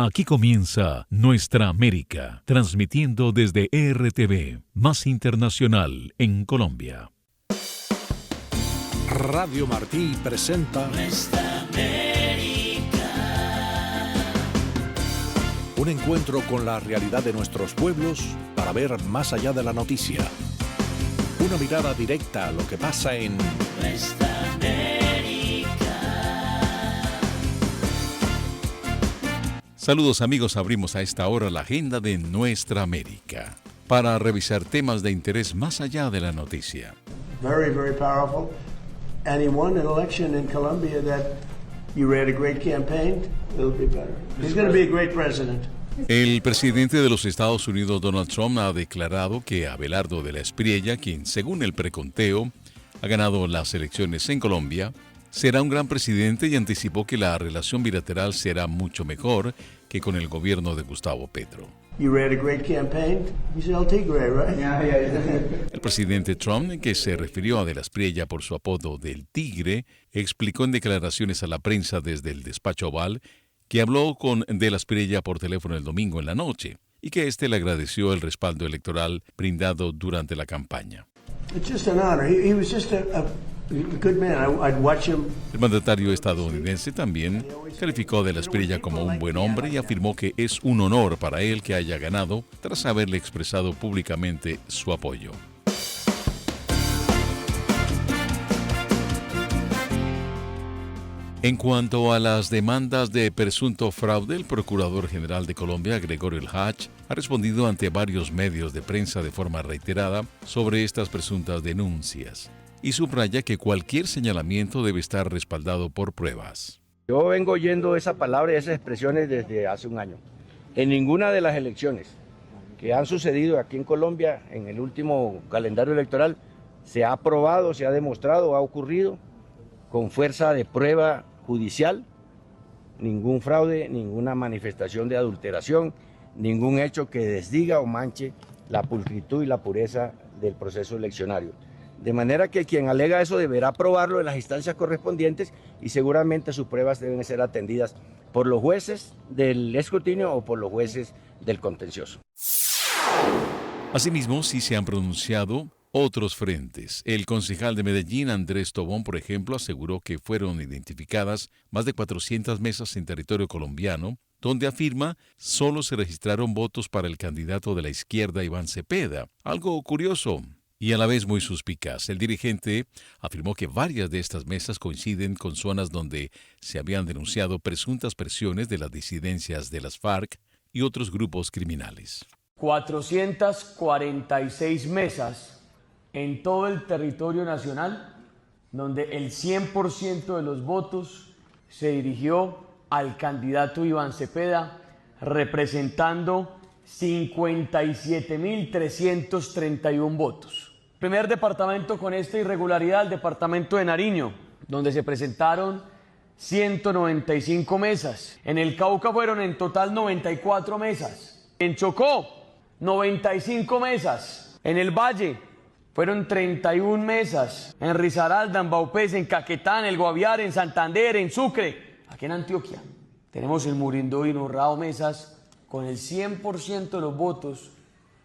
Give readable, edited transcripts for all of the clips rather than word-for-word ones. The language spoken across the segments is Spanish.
Aquí comienza Nuestra América, transmitiendo desde RTV, más internacional en Colombia. Radio Martí presenta Nuestra América. Un encuentro con la realidad de nuestros pueblos para ver más allá de la noticia. Una mirada directa a lo que pasa en Nuestra América. Saludos amigos, abrimos a esta hora la agenda de Nuestra América para revisar temas de interés más allá de la noticia. Very, very powerful. And he won an election in Colombia that you ran a great campaign. It'll be better. He's going to be a great president. El presidente de los Estados Unidos, Donald Trump, ha declarado que Abelardo de la Espriella, quien según el preconteo ha ganado las elecciones en Colombia, será un gran presidente y anticipó que la relación bilateral será mucho mejor que con el gobierno de Gustavo Petro. You ran a great campaign. He's El Tigre, right? Yeah. El presidente Trump, que se refirió a de la Espriella por su apodo del Tigre, explicó en declaraciones a la prensa desde el despacho Oval que habló con de la Espriella por teléfono el domingo en la noche y que éste le agradeció el respaldo electoral brindado durante la campaña. It's just an honor. He was just a good man. I'd watch him. El mandatario estadounidense también calificó a de la Espriella como un buen hombre y afirmó que es un honor para él que haya ganado tras haberle expresado públicamente su apoyo. En cuanto a las demandas de presunto fraude, el Procurador General de Colombia, Gregorio El Hach, ha respondido ante varios medios de prensa de forma reiterada sobre estas presuntas denuncias y subraya que cualquier señalamiento debe estar respaldado por pruebas. Yo vengo oyendo esa palabra y esas expresiones desde hace un año. En ninguna de las elecciones que han sucedido aquí en Colombia, en el último calendario electoral, se ha probado, se ha demostrado, ha ocurrido con fuerza de prueba judicial, ningún fraude, ninguna manifestación de adulteración, ningún hecho que desdiga o manche la pulcritud y la pureza del proceso eleccionario. De manera que quien alega eso deberá probarlo en las instancias correspondientes y seguramente sus pruebas deben ser atendidas por los jueces del escrutinio o por los jueces del contencioso. Asimismo, sí se han pronunciado otros frentes. El concejal de Medellín, Andrés Tobón, por ejemplo, aseguró que fueron identificadas más de 400 mesas en territorio colombiano, donde afirma solo se registraron votos para el candidato de la izquierda, Iván Cepeda. Algo curioso y a la vez muy suspicaz. El dirigente afirmó que varias de estas mesas coinciden con zonas donde se habían denunciado presuntas presiones de las disidencias de las FARC y otros grupos criminales. 446 mesas en todo el territorio nacional, donde el 100% de los votos se dirigió al candidato Iván Cepeda, representando 57.331 votos. Primer departamento con esta irregularidad, el departamento de Nariño, donde se presentaron 195 mesas. En el Cauca fueron en total 94 mesas. En Chocó, 95 mesas. En el Valle, fueron 31 mesas. En Risaralda, en Baupés, en Caquetá, en el Guaviare, en Santander, en Sucre. Aquí en Antioquia tenemos el Murindó y Urrao mesas con el 100% de los votos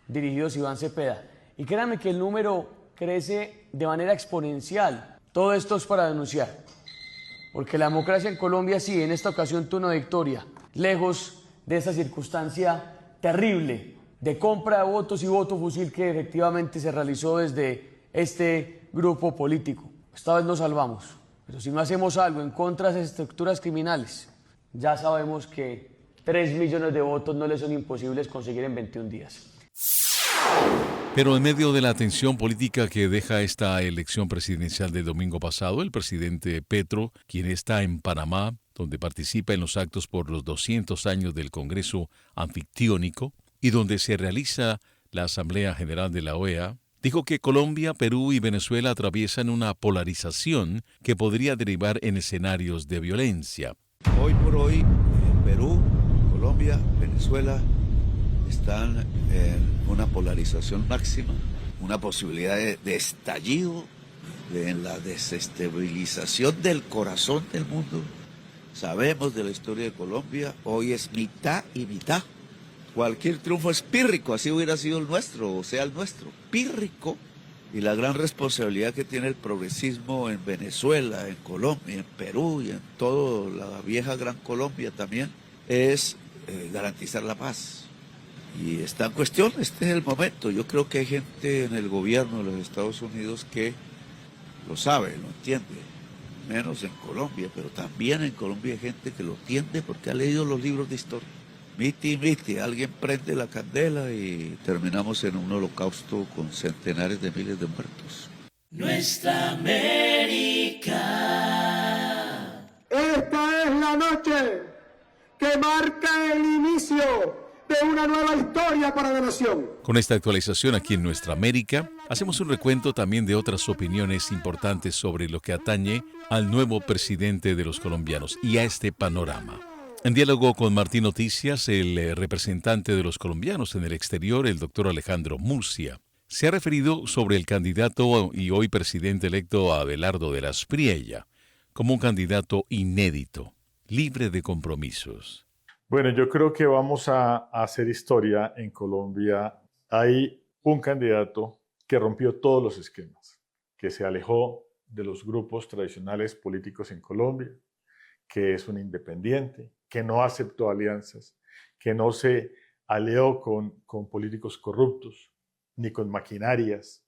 dirigidos a Iván Cepeda. Y créanme que el número crece de manera exponencial. Todo esto es para denunciar. Porque la democracia en Colombia sí, en esta ocasión tuvo una victoria. Lejos de esa circunstancia terrible de compra de votos y voto fusil que efectivamente se realizó desde este grupo político. Esta vez nos salvamos, pero si no hacemos algo en contra de esas estructuras criminales, ya sabemos que 3 millones de votos no les son imposibles conseguir en 21 días. Pero en medio de la tensión política que deja esta elección presidencial del domingo pasado, el presidente Petro, quien está en Panamá, donde participa en los actos por los 200 años del Congreso Anfictiónico, y donde se realiza la Asamblea General de la OEA, dijo que Colombia, Perú y Venezuela atraviesan una polarización que podría derivar en escenarios de violencia. Hoy por hoy, Perú, Colombia, Venezuela están en una polarización máxima, una posibilidad de estallido, de la desestabilización del corazón del mundo, sabemos de la historia de Colombia, hoy es mitad y mitad. Cualquier triunfo es pírrico, así hubiera sido el nuestro, o sea el nuestro, pírrico. Y la gran responsabilidad que tiene el progresismo en Venezuela, en Colombia, en Perú y en toda la vieja Gran Colombia también, es garantizar la paz. Y está en cuestión, este es el momento. Yo creo que hay gente en el gobierno de los Estados Unidos que lo sabe, lo entiende, menos en Colombia, pero también en Colombia hay gente que lo entiende porque ha leído los libros de historia. Miti, alguien prende la candela y terminamos en un holocausto con centenares de miles de muertos. Nuestra América. Esta es la noche que marca el inicio de una nueva historia para la nación. Con esta actualización aquí en Nuestra América, hacemos un recuento también de otras opiniones importantes sobre lo que atañe al nuevo presidente de los colombianos y a este panorama. En diálogo con Martín Noticias, el representante de los colombianos en el exterior, el doctor Alejandro Murcia, se ha referido sobre el candidato y hoy presidente electo Abelardo de la Espriella como un candidato inédito, libre de compromisos. Bueno, yo creo que vamos a hacer historia en Colombia. Hay un candidato que rompió todos los esquemas, que se alejó de los grupos tradicionales políticos en Colombia, que es un independiente, que no aceptó alianzas, que no se alió con políticos corruptos, ni con maquinarias.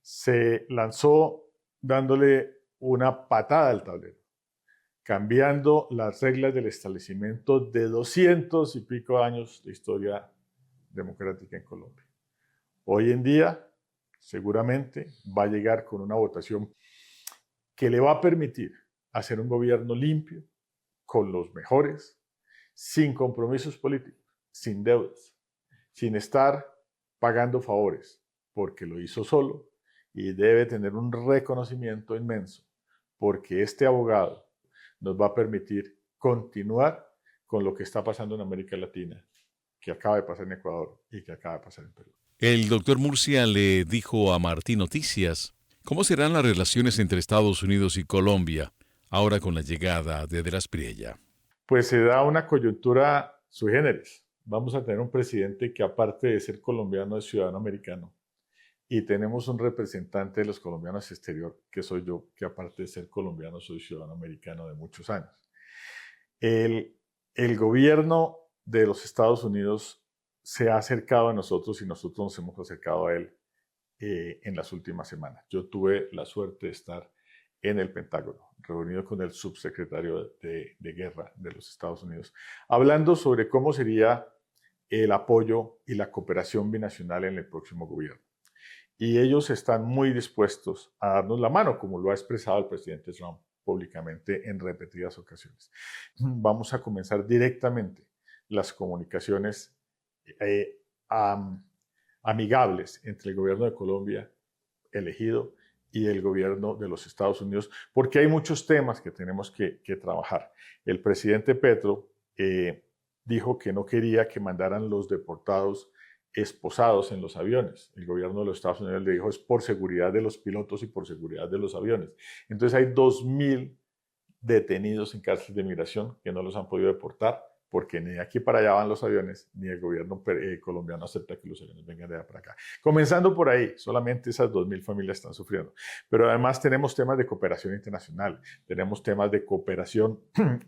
Se lanzó dándole una patada al tablero, cambiando las reglas del establecimiento de 200 y pico años de historia democrática en Colombia. Hoy en día, seguramente, va a llegar con una votación que le va a permitir hacer un gobierno limpio, con los mejores, sin compromisos políticos, sin deudas, sin estar pagando favores, porque lo hizo solo y debe tener un reconocimiento inmenso, porque este abogado nos va a permitir continuar con lo que está pasando en América Latina, que acaba de pasar en Ecuador y que acaba de pasar en Perú. El doctor Murcia le dijo a Martín Noticias cómo serán las relaciones entre Estados Unidos y Colombia ahora con la llegada de la Espriella. Pues se da una coyuntura sui generis. Vamos a tener un presidente que, aparte de ser colombiano, es ciudadano americano. Y tenemos un representante de los colombianos exterior, que soy yo, que aparte de ser colombiano, soy ciudadano americano de muchos años. El gobierno de los Estados Unidos se ha acercado a nosotros y nosotros nos hemos acercado a él en las últimas semanas. Yo tuve la suerte de estar en el Pentágono, reunido con el subsecretario de Guerra de los Estados Unidos, hablando sobre cómo sería el apoyo y la cooperación binacional en el próximo gobierno. Y ellos están muy dispuestos a darnos la mano, como lo ha expresado el presidente Trump públicamente en repetidas ocasiones. Vamos a comenzar directamente las comunicaciones amigables entre el gobierno de Colombia elegido y el gobierno de los Estados Unidos, porque hay muchos temas que tenemos que trabajar. El presidente Petro dijo que no quería que mandaran los deportados esposados en los aviones. El gobierno de los Estados Unidos le dijo es por seguridad de los pilotos y por seguridad de los aviones. Entonces hay 2.000 detenidos en cárceles de migración que no los han podido deportar porque ni de aquí para allá van los aviones, ni el gobierno colombiano acepta que los aviones vengan de allá para acá. Comenzando por ahí, solamente esas 2.000 familias están sufriendo. Pero además tenemos temas de cooperación internacional, tenemos temas de cooperación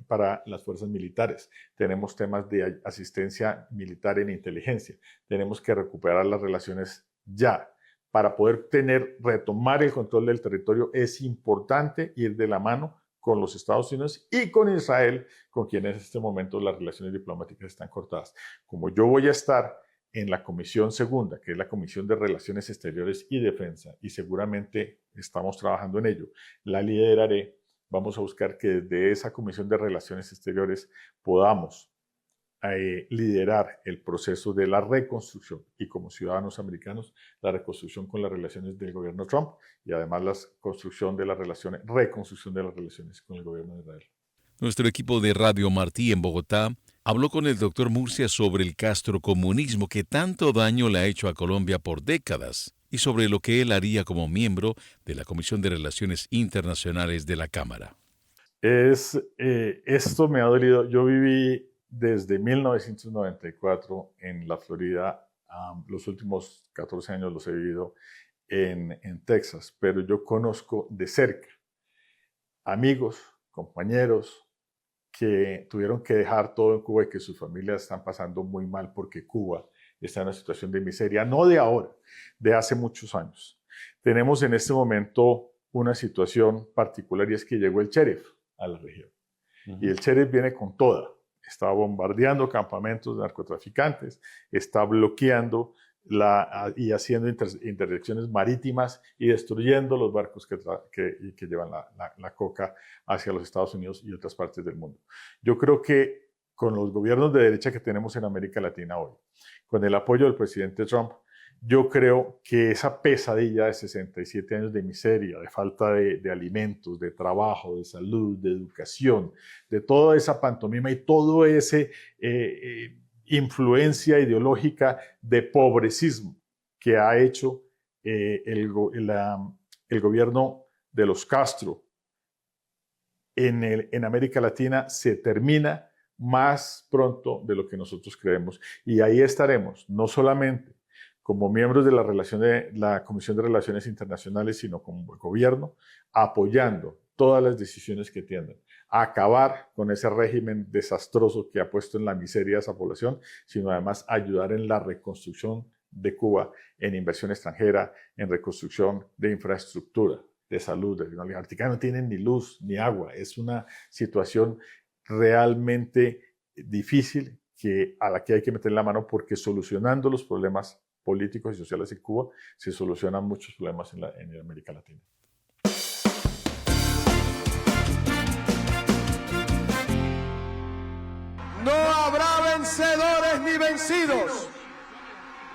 para las fuerzas militares, tenemos temas de asistencia militar en inteligencia, tenemos que recuperar las relaciones ya. Para poder retomar el control del territorio es importante ir de la mano con los Estados Unidos y con Israel, con quienes en este momento las relaciones diplomáticas están cortadas. Como yo voy a estar en la Comisión Segunda, que es la Comisión de Relaciones Exteriores y Defensa, y seguramente estamos trabajando en ello, la lideraré, vamos a buscar que desde esa Comisión de Relaciones Exteriores podamos liderar el proceso de la reconstrucción y como ciudadanos americanos la reconstrucción con las relaciones del gobierno Trump y además la reconstrucción de las relaciones con el gobierno de Israel. Nuestro equipo de Radio Martí en Bogotá habló con el doctor Murcia sobre el castrocomunismo que tanto daño le ha hecho a Colombia por décadas y sobre lo que él haría como miembro de la Comisión de Relaciones Internacionales de la Cámara. Esto me ha dolido. Yo viví desde 1994 en la Florida. Los últimos 14 años los he vivido en Texas, pero yo conozco de cerca amigos, compañeros que tuvieron que dejar todo en Cuba y que sus familias están pasando muy mal porque Cuba está en una situación de miseria, no de ahora, de hace muchos años. Tenemos en este momento una situación particular y es que llegó el sheriff a la región. Y el sheriff viene con toda. Está bombardeando campamentos de narcotraficantes, está bloqueando y haciendo interdicciones marítimas y destruyendo los barcos que llevan la coca hacia los Estados Unidos y otras partes del mundo. Yo creo que con los gobiernos de derecha que tenemos en América Latina hoy, con el apoyo del presidente Trump, yo creo que esa pesadilla de 67 años de miseria, de falta de alimentos, de trabajo, de salud, de educación, de toda esa pantomima y todo ese influencia ideológica de pobrecismo que ha hecho el gobierno de los Castro en América Latina se termina más pronto de lo que nosotros creemos. Y ahí estaremos, no solamente como miembros de la Comisión de Relaciones Internacionales, sino como gobierno, apoyando todas las decisiones que tiendan a acabar con ese régimen desastroso que ha puesto en la miseria a esa población, sino además ayudar en la reconstrucción de Cuba, en inversión extranjera, en reconstrucción de infraestructura, de salud. Los árticos no tienen ni luz ni agua. Es una situación realmente difícil a la que hay que meter la mano, porque solucionando los problemas políticos y sociales en Cuba se solucionan muchos problemas en América Latina. No habrá vencedores ni vencidos.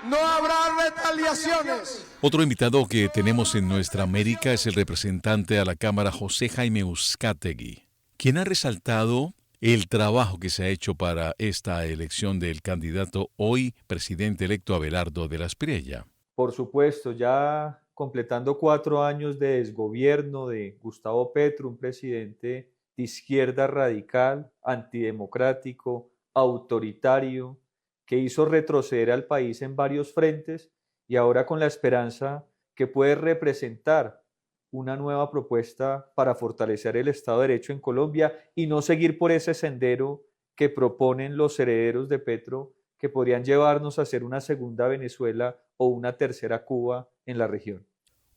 No habrá retaliaciones. Otro invitado que tenemos en Nuestra América es el representante a la Cámara José Jaime Uzcategui, quien ha resaltado el trabajo que se ha hecho para esta elección del candidato hoy presidente electo Abelardo de la Espriella. Por supuesto, ya completando 4 años de desgobierno de Gustavo Petro, un presidente de izquierda radical, antidemocrático, autoritario, que hizo retroceder al país en varios frentes y ahora con la esperanza que puede representar una nueva propuesta para fortalecer el Estado de Derecho en Colombia y no seguir por ese sendero que proponen los herederos de Petro, que podrían llevarnos a hacer una segunda Venezuela o una tercera Cuba en la región.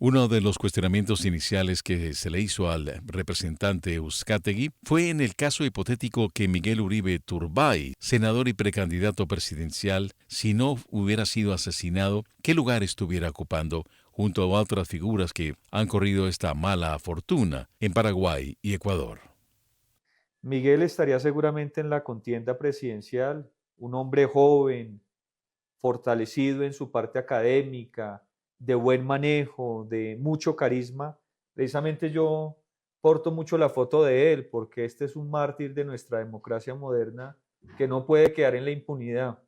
Uno de los cuestionamientos iniciales que se le hizo al representante Uzcategui fue en el caso hipotético que Miguel Uribe Turbay, senador y precandidato presidencial, si no hubiera sido asesinado, ¿qué lugar estuviera ocupando junto a otras figuras que han corrido esta mala fortuna en Paraguay y Ecuador? Miguel estaría seguramente en la contienda presidencial, un hombre joven, fortalecido en su parte académica, de buen manejo, de mucho carisma. Precisamente yo porto mucho la foto de él, porque este es un mártir de nuestra democracia moderna que no puede quedar en la impunidad.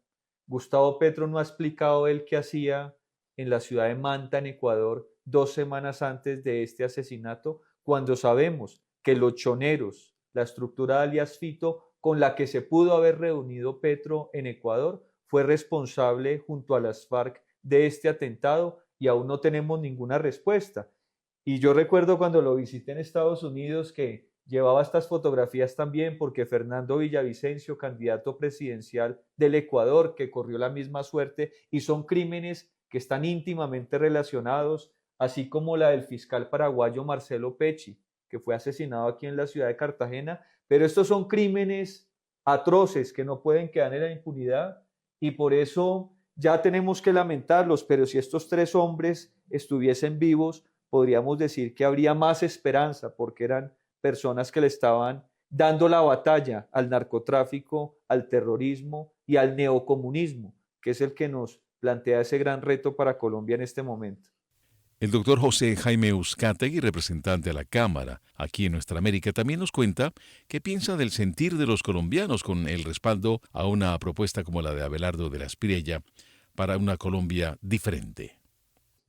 Gustavo Petro no ha explicado él qué hacía en la ciudad de Manta, en Ecuador, 2 semanas antes de este asesinato, cuando sabemos que los choneros, la estructura de alias Fito, con la que se pudo haber reunido Petro en Ecuador, fue responsable junto a las FARC de este atentado y aún no tenemos ninguna respuesta. Y yo recuerdo cuando lo visité en Estados Unidos que llevaba estas fotografías también porque Fernando Villavicencio, candidato presidencial del Ecuador, que corrió la misma suerte, y son crímenes que están íntimamente relacionados, así como la del fiscal paraguayo Marcelo Pecci, que fue asesinado aquí en la ciudad de Cartagena, pero estos son crímenes atroces que no pueden quedar en la impunidad y por eso ya tenemos que lamentarlos, pero si estos 3 hombres estuviesen vivos, podríamos decir que habría más esperanza, porque eran personas que le estaban dando la batalla al narcotráfico, al terrorismo y al neocomunismo, que es el que nos plantea ese gran reto para Colombia en este momento. El doctor José Jaime Uzcategui, representante a la Cámara aquí en Nuestra América, también nos cuenta qué piensa del sentir de los colombianos con el respaldo a una propuesta como la de Abelardo de la Espriella para una Colombia diferente.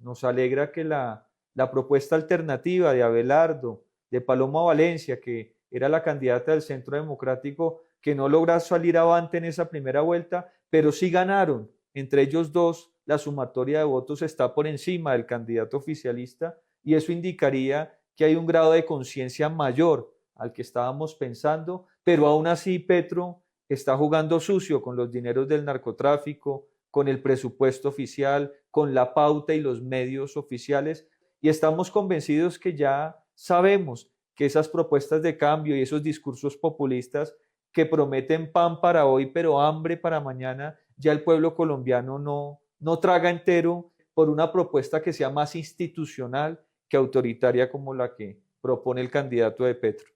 Nos alegra que la propuesta alternativa de Abelardo, de Paloma Valencia, que era la candidata del Centro Democrático, que no logra salir avante en esa primera vuelta, pero sí ganaron. Entre ellos dos, la sumatoria de votos está por encima del candidato oficialista y eso indicaría que hay un grado de conciencia mayor al que estábamos pensando, pero aún así Petro está jugando sucio con los dineros del narcotráfico, con el presupuesto oficial, con la pauta y los medios oficiales, y estamos convencidos que ya sabemos que esas propuestas de cambio y esos discursos populistas que prometen pan para hoy pero hambre para mañana, ya el pueblo colombiano no traga entero por una propuesta que sea más institucional que autoritaria como la que propone el candidato de Petro.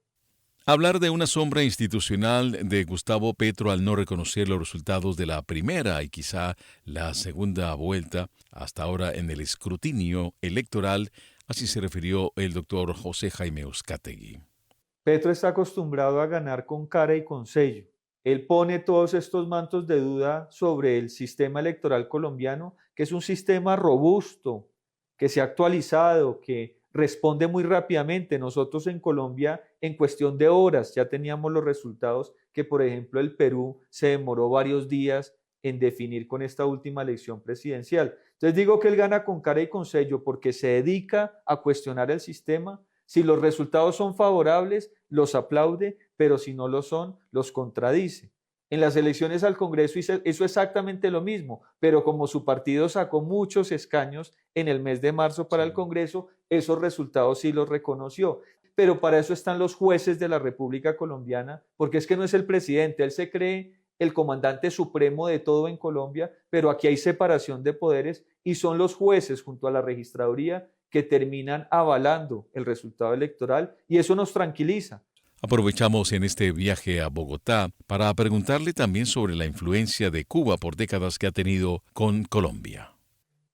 Hablar de una sombra institucional de Gustavo Petro al no reconocer los resultados de la primera y quizá la segunda vuelta hasta ahora en el escrutinio electoral, así se refirió el doctor José Jaime Uzcategui. Petro está acostumbrado a ganar con cara y con sello. Él pone todos estos mantos de duda sobre el sistema electoral colombiano, que es un sistema robusto, que se ha actualizado, que responde muy rápidamente. Nosotros en Colombia, en cuestión de horas, ya teníamos los resultados que, por ejemplo, el Perú se demoró varios días en definir con esta última elección presidencial. Entonces digo que él gana con cara y con sello porque se dedica a cuestionar el sistema. Si los resultados son favorables, los aplaude, pero si no lo son, los contradice. En las elecciones al Congreso hizo exactamente lo mismo, pero como su partido sacó muchos escaños en el mes de marzo para el Congreso, esos resultados sí los reconoció. Pero para eso están los jueces de la República Colombiana, porque es que no es el presidente, él se cree el comandante supremo de todo en Colombia, pero aquí hay separación de poderes y son los jueces junto a la registraduría que terminan avalando el resultado electoral y eso nos tranquiliza. Aprovechamos en este viaje a Bogotá para preguntarle también sobre la influencia de Cuba por décadas que ha tenido con Colombia.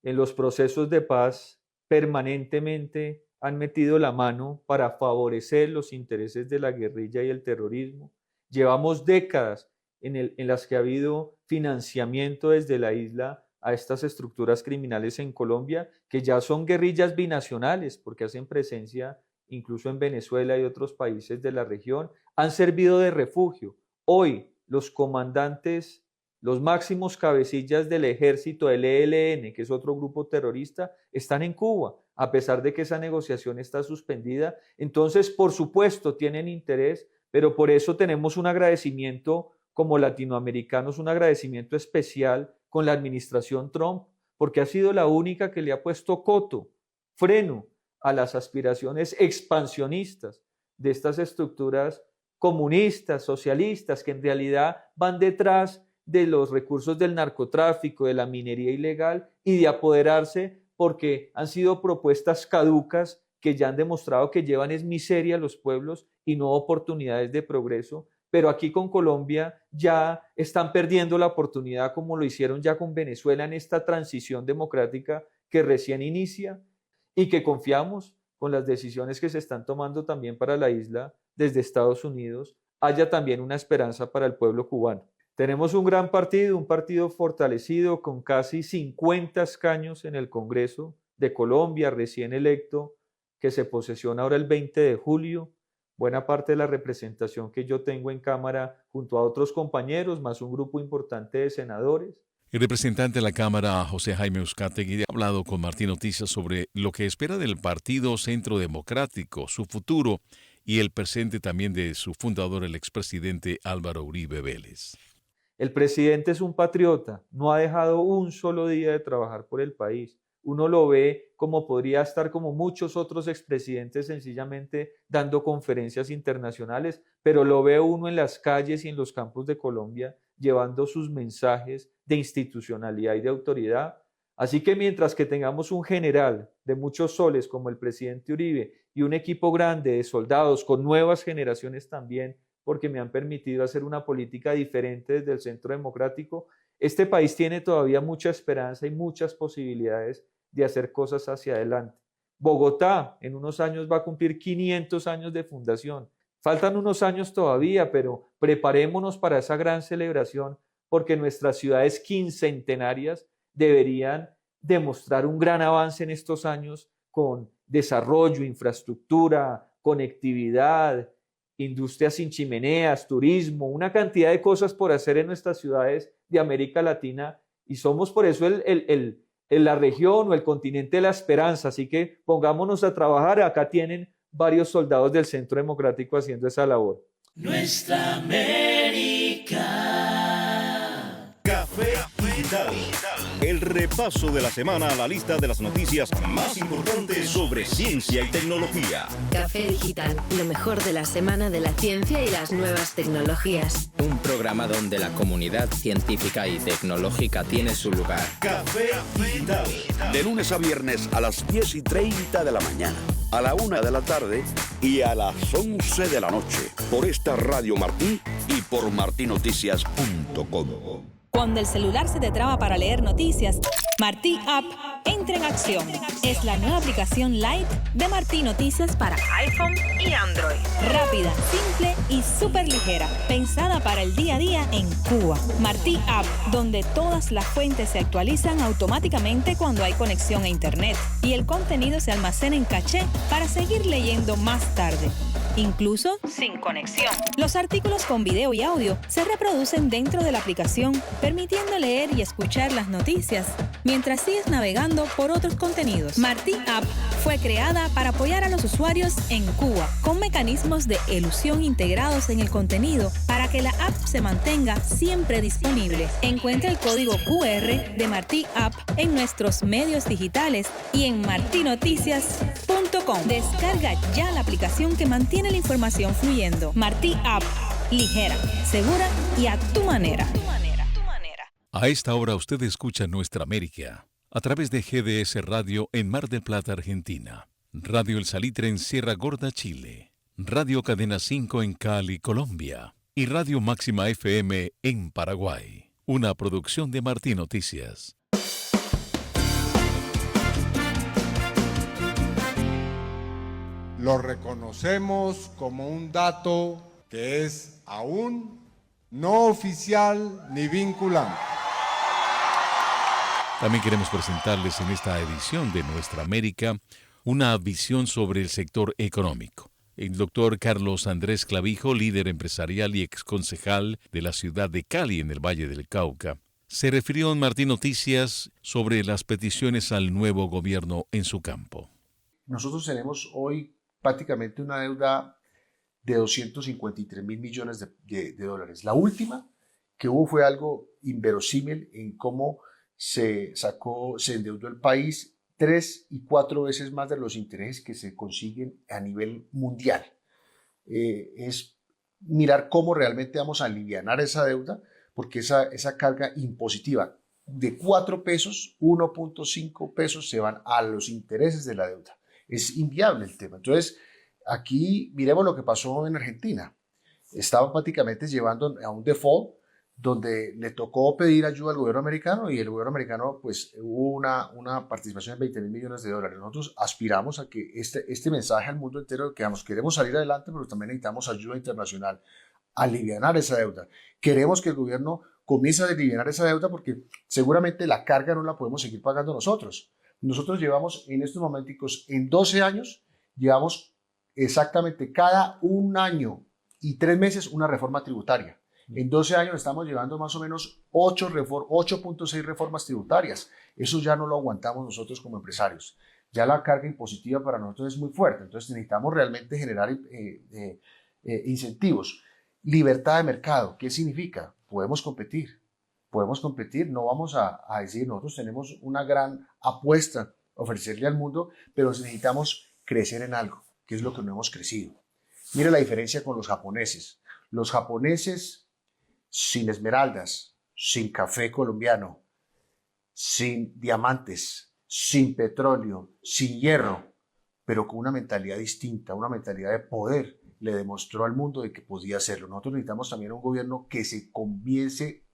En los procesos de paz permanentemente han metido la mano para favorecer los intereses de la guerrilla y el terrorismo. Llevamos décadas en las que ha habido financiamiento desde la isla a estas estructuras criminales en Colombia, que ya son guerrillas binacionales, porque hacen presencia incluso en Venezuela y otros países de la región, han servido de refugio. Hoy los comandantes, los máximos cabecillas del ejército, el ELN, que es otro grupo terrorista, están en Cuba, a pesar de que esa negociación está suspendida. Entonces, por supuesto, tienen interés, pero por eso tenemos un agradecimiento como latinoamericanos, un agradecimiento especial con la administración Trump, porque ha sido la única que le ha puesto coto, freno a las aspiraciones expansionistas de estas estructuras comunistas, socialistas, que en realidad van detrás de los recursos del narcotráfico, de la minería ilegal y de apoderarse porque han sido propuestas caducas que ya han demostrado que llevan es miseria a los pueblos y no oportunidades de progreso. Pero aquí con Colombia ya están perdiendo la oportunidad como lo hicieron ya con Venezuela en esta transición democrática que recién inicia y que confiamos con las decisiones que se están tomando también para la isla desde Estados Unidos, haya también una esperanza para el pueblo cubano. Tenemos un gran partido, un partido fortalecido con casi 50 escaños en el Congreso de Colombia, recién electo, que se posesiona ahora el 20 de julio. Buena parte de la representación que yo tengo en Cámara junto a otros compañeros, más un grupo importante de senadores. El representante de la Cámara, José Jaime Uzcategui, ha hablado con Martín Noticias sobre lo que espera del Partido Centro Democrático, su futuro y el presente también de su fundador, el expresidente Álvaro Uribe Vélez. El presidente es un patriota, no ha dejado un solo día de trabajar por el país. Uno lo ve como podría estar como muchos otros expresidentes sencillamente dando conferencias internacionales, pero lo ve uno en las calles y en los campos de Colombia llevando sus mensajes de institucionalidad y de autoridad. Así que mientras que tengamos un general de muchos soles como el presidente Uribe y un equipo grande de soldados con nuevas generaciones también, porque me han permitido hacer una política diferente desde el Centro Democrático, este país tiene todavía mucha esperanza y muchas posibilidades de hacer cosas hacia adelante. Bogotá en unos años va a cumplir 500 años de fundación. Faltan unos años todavía, pero preparémonos para esa gran celebración porque nuestras ciudades quincentenarias deberían demostrar un gran avance en estos años con desarrollo, infraestructura, conectividad, industria sin chimeneas, turismo, una cantidad de cosas por hacer en nuestras ciudades de América Latina, y somos por eso la región o el continente de la esperanza. Así que pongámonos a trabajar. Acá tienen varios soldados del Centro Democrático haciendo esa labor. Nuestra América. Café Digital. El repaso de la semana a la lista de las noticias más importantes sobre ciencia y tecnología. Café Digital, lo mejor de la semana de la ciencia y las nuevas tecnologías. Un programa donde la comunidad científica y tecnológica tiene su lugar. Café Digital. De lunes a viernes a las 10:30 de la mañana, a la 1 de la tarde y a las 11 de la noche. Por esta Radio Martí y por martinoticias.com. Cuando el celular se te traba para leer noticias, Martí App entra en acción. Es la nueva aplicación Lite de Martí Noticias para iPhone y Android. Rápida, simple y súper ligera. Pensada para el día a día en Cuba. Martí App, donde todas las fuentes se actualizan automáticamente cuando hay conexión a Internet. Y el contenido se almacena en caché para seguir leyendo más tarde. Incluso sin conexión. Los artículos con video y audio se reproducen dentro de la aplicación, permitiendo leer y escuchar las noticias mientras sigues navegando por otros contenidos. Martí App fue creada para apoyar a los usuarios en Cuba, con mecanismos de elusión integrados en el contenido para que la app se mantenga siempre disponible. Encuentra el código QR de Martí App en nuestros medios digitales y en martinoticias.com. Descarga ya la aplicación que mantiene la información fluyendo. Martí App, ligera, segura y a tu manera. A esta hora usted escucha Nuestra América a través de GDS Radio en Mar del Plata, Argentina, Radio El Salitre en Sierra Gorda, Chile, Radio Cadena 5 en Cali, Colombia y Radio Máxima FM en Paraguay. Una producción de Martí Noticias. Lo reconocemos como un dato que es aún no oficial ni vinculante. También queremos presentarles en esta edición de Nuestra América una visión sobre el sector económico. El doctor Carlos Andrés Clavijo, líder empresarial y exconcejal de la ciudad de Cali en el Valle del Cauca, se refirió en Martí Noticias sobre las peticiones al nuevo gobierno en su campo. Nosotros tenemos hoy prácticamente una deuda de 253 mil millones de dólares. La última que hubo fue algo inverosímil en cómo se endeudó el país 3 y 4 veces más de los intereses que se consiguen a nivel mundial. Es mirar cómo realmente vamos a alivianar esa deuda, porque esa carga impositiva de 4 pesos, 1.5 pesos se van a los intereses de la deuda. Es inviable el tema. Entonces, aquí miremos lo que pasó en Argentina. Estaba prácticamente llevando a un default donde le tocó pedir ayuda al gobierno americano y el gobierno americano pues hubo una participación de 20 mil millones de dólares. Nosotros aspiramos a que este mensaje al mundo entero que queremos salir adelante, pero también necesitamos ayuda internacional, alivianar esa deuda. Queremos que el gobierno comience a alivianar esa deuda porque seguramente la carga no la podemos seguir pagando nosotros. Nosotros llevamos en estos momentos, en 12 años, llevamos exactamente cada 1 año y 3 meses una reforma tributaria. En 12 años estamos llevando más o menos 8.6 reformas tributarias. Eso ya no lo aguantamos nosotros como empresarios. Ya la carga impositiva para nosotros es muy fuerte. Entonces necesitamos realmente generar incentivos. Libertad de mercado. ¿Qué significa? Podemos competir, no vamos a decir, nosotros tenemos una gran apuesta a ofrecerle al mundo, pero necesitamos crecer en algo, que es lo que no hemos crecido. Mire la diferencia con los japoneses. Los japoneses sin esmeraldas, sin café colombiano, sin diamantes, sin petróleo, sin hierro, pero con una mentalidad distinta, una mentalidad de poder, le demostró al mundo de que podía hacerlo. Nosotros necesitamos también un gobierno que se comience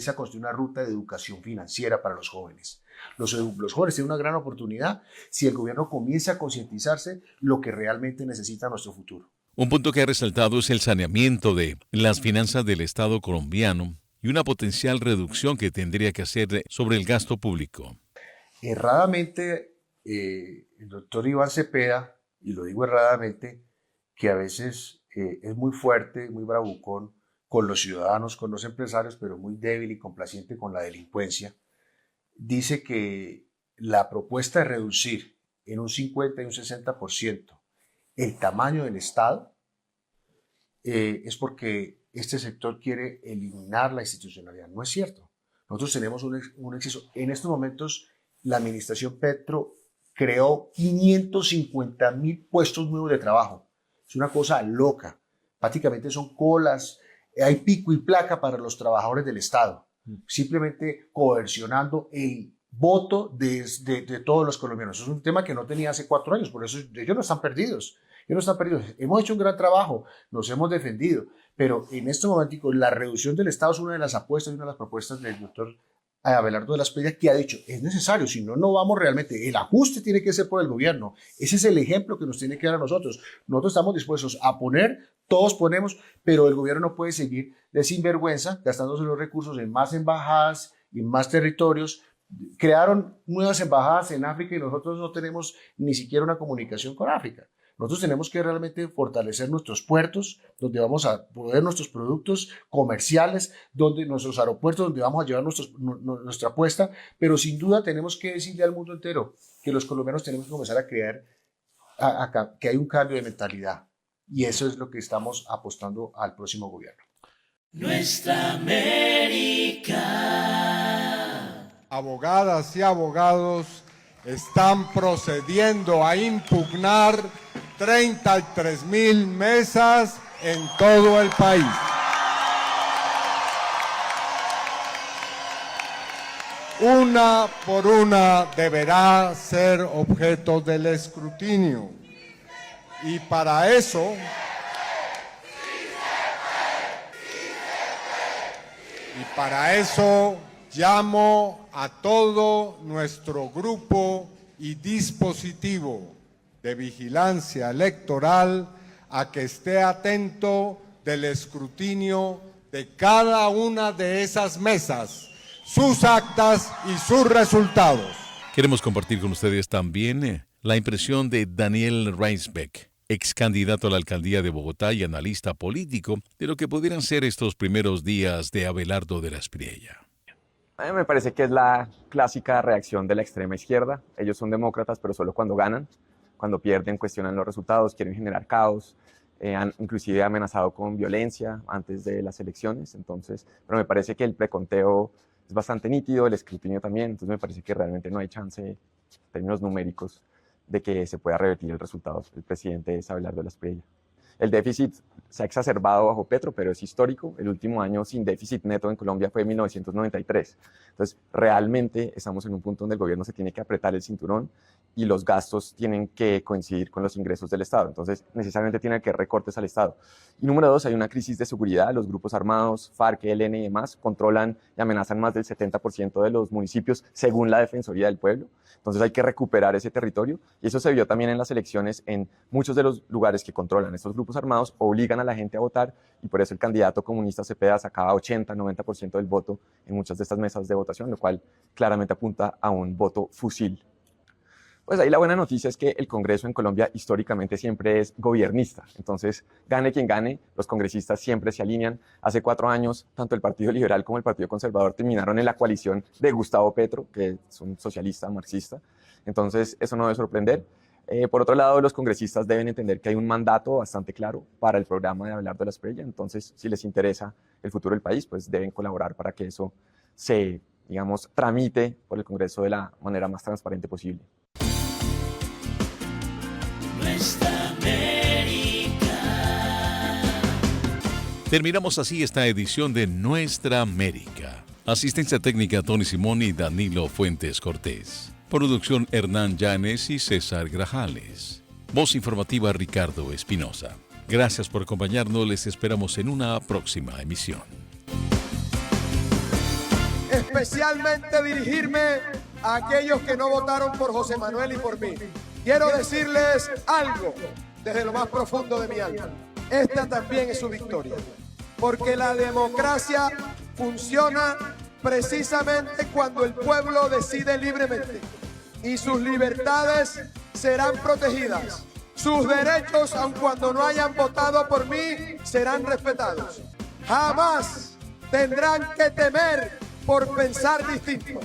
a construir una ruta de educación financiera para los jóvenes. Los jóvenes tienen una gran oportunidad si el gobierno comienza a concientizarse lo que realmente necesita nuestro futuro. Un punto que ha resaltado es el saneamiento de las finanzas del Estado colombiano y una potencial reducción que tendría que hacer sobre el gasto público. Erradamente, el doctor Iván Cepeda, y lo digo erradamente, que a veces que es muy fuerte, muy bravucón con los ciudadanos, con los empresarios, pero muy débil y complaciente con la delincuencia, dice que la propuesta de reducir en un 50 y un 60% el tamaño del Estado es porque este sector quiere eliminar la institucionalidad. No es cierto. Nosotros tenemos un exceso. En estos momentos, la administración Petro creó 550.000 puestos nuevos de trabajo. Es una cosa loca. Prácticamente son colas, hay pico y placa para los trabajadores del Estado, simplemente coercionando el voto de todos los colombianos. Eso es un tema que no tenía hace 4 años, por eso ellos no están perdidos. Hemos hecho un gran trabajo, nos hemos defendido, pero en este momento la reducción del Estado es una de las apuestas y una de las propuestas del doctor Abelardo de la Espriella, que ha dicho, es necesario, si no, no vamos realmente, el ajuste tiene que ser por el gobierno, ese es el ejemplo que nos tiene que dar a nosotros. Nosotros estamos dispuestos a poner, todos ponemos, pero el gobierno no puede seguir de sinvergüenza, gastándose los recursos en más embajadas y más territorios. Crearon nuevas embajadas en África y nosotros no tenemos ni siquiera una comunicación con África. Nosotros tenemos que realmente fortalecer nuestros puertos, donde vamos a poner nuestros productos comerciales, donde nuestros aeropuertos, donde vamos a llevar nuestra apuesta, pero sin duda tenemos que decirle al mundo entero que los colombianos tenemos que comenzar a crear, que hay un cambio de mentalidad, y eso es lo que estamos apostando al próximo gobierno. Nuestra América. Abogadas y abogados están procediendo a impugnar 33.000 mesas en todo el país. Una por una deberá ser objeto del escrutinio. Y para eso llamo a todo nuestro grupo y dispositivo de vigilancia electoral a que esté atento del escrutinio de cada una de esas mesas, sus actas y sus resultados. Queremos compartir con ustedes también la impresión de Daniel Reisbeck, ex candidato a la alcaldía de Bogotá y analista político, de lo que pudieran ser estos primeros días de Abelardo de la Espriella. A mí me parece que es la clásica reacción de la extrema izquierda. Ellos son demócratas, pero solo cuando ganan. Cuando pierden, cuestionan los resultados, quieren generar caos, han inclusive amenazado con violencia antes de las elecciones. Entonces, pero me parece que el preconteo es bastante nítido, el escrutinio también. Entonces me parece que realmente no hay chance, en términos numéricos, de que se pueda revertir el resultado. El presidente es Abelardo de la Espriella. El déficit se ha exacerbado bajo Petro, pero es histórico. El último año sin déficit neto en Colombia fue en 1993. Entonces, realmente estamos en un punto donde el gobierno se tiene que apretar el cinturón y los gastos tienen que coincidir con los ingresos del Estado. Entonces, necesariamente tiene que haber recortes al Estado. Y número 2, hay una crisis de seguridad. Los grupos armados, FARC, ELN y demás, controlan y amenazan más del 70% de los municipios, según la Defensoría del Pueblo. Entonces, hay que recuperar ese territorio. Y eso se vio también en las elecciones. En muchos de los lugares que controlan estos grupos armados, obligan a la gente a votar, y por eso el candidato comunista Cepeda sacaba 80-90% del voto en muchas de estas mesas de votación, lo cual claramente apunta a un voto fusil. Pues ahí la buena noticia es que el Congreso en Colombia históricamente siempre es gobiernista. Entonces, gane quien gane, los congresistas siempre se alinean. Hace 4 años, tanto el Partido Liberal como el Partido Conservador terminaron en la coalición de Gustavo Petro, que es un socialista marxista. Entonces, eso no debe sorprender. Por otro lado, los congresistas deben entender que hay un mandato bastante claro para el programa de Abelardo de la Espriella. Entonces, si les interesa el futuro del país, pues deben colaborar para que eso se, digamos, tramite por el Congreso de la manera más transparente posible. Nuestra América. Terminamos así esta edición de Nuestra América. Asistencia técnica Tony Simón y Danilo Fuentes Cortés. Producción Hernán Llanes y César Grajales. Voz informativa Ricardo Espinosa. Gracias por acompañarnos. Les esperamos en una próxima emisión. Especialmente dirigirme a aquellos que no votaron por José Manuel y por mí. Quiero decirles algo desde lo más profundo de mi alma. Esta también es su victoria. Porque la democracia funciona precisamente cuando el pueblo decide libremente y sus libertades serán protegidas sus derechos, aun cuando no hayan votado por mí, serán respetados. Jamás tendrán que temer por pensar distinto.